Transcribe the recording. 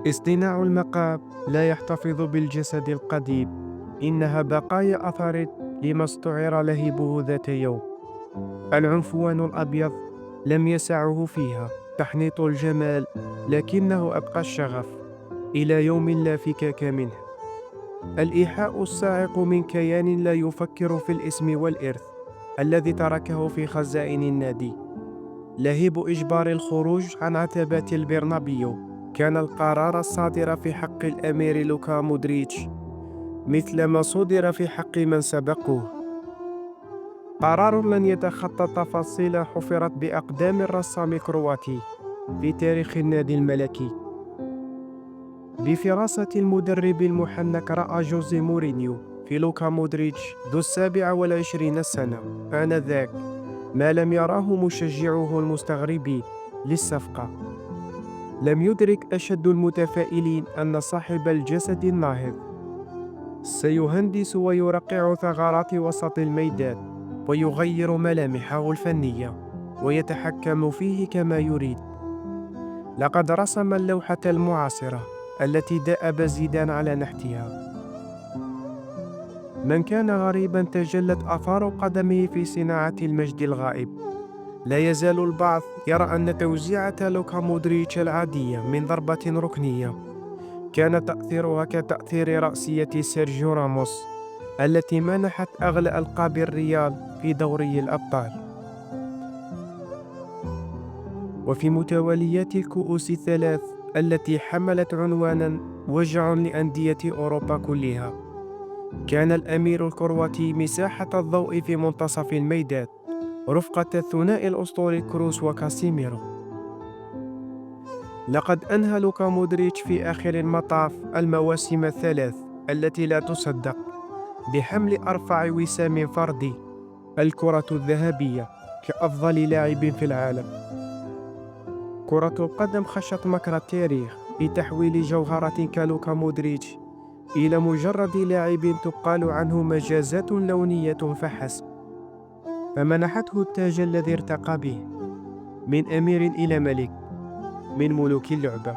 اصطناع المقاب لا يحتفظ بالجسد القديم، إنها بقايا أثر لما استعير لهيبه ذات يوم. العنفوان الأبيض لم يسعه فيها تحنيط الجمال، لكنه أبقى الشغف إلى يوم لا فكاك منه. الإيحاء الصاعق من كيان لا يفكر في الاسم والإرث الذي تركه في خزائن النادي. لهيب إجبار الخروج عن عتبات البرنابيو كان القرار الصادر في حق الأمير لوكا مودريتش، مثل ما صدر في حق من سبقوه. قرار لن يتخطى تفاصيل حفرت بأقدام الرسام الكرواتي في تاريخ النادي الملكي. بفراسة المدرب المحنك رأى جوزي مورينيو في لوكا مودريتش ذو 27 سنة آنذاك ما لم يراه مشجعوه المستغربين للصفقة. لم يدرك أشد المتفائلين أن صاحب الجسد الناهض سيهندس ويرقع ثغرات وسط الميدان ويغير ملامحه الفنية ويتحكم فيه كما يريد. لقد رسم اللوحة المعاصرة التي دأب زيدان على نحتها. من كان غريبا تجلت آثار قدمه في صناعة المجد الغائب. لا يزال البعض يرى أن توزيعة لوكا مودريتش العادية من ضربة ركنية كان تأثيرها كتأثير رأسية سيرجيو راموس التي منحت أغلى ألقاب الريال في دوري الأبطال. وفي متواليات الكؤوس الثلاث التي حملت عنوانا وجع لأندية أوروبا كلها، كان الأمير الكرواتي مساحة الضوء في منتصف الميدان رفقة الثنائي الأسطوري كروس وكاسيميرو. لقد أنهى لوكا مودريتش في آخر المطاف المواسم الثلاث التي لا تصدق بحمل أرفع وسام فردي، الكرة الذهبية، كأفضل لاعب في العالم. كرة القدم خشت مكر التاريخ بتحويل جوهرة كلوكا مودريتش إلى مجرد لاعب تقال عنه مجازات لونية فحسب، فمنحته التاج الذي ارتقى به من أمير إلى ملك، من ملوك اللعبة.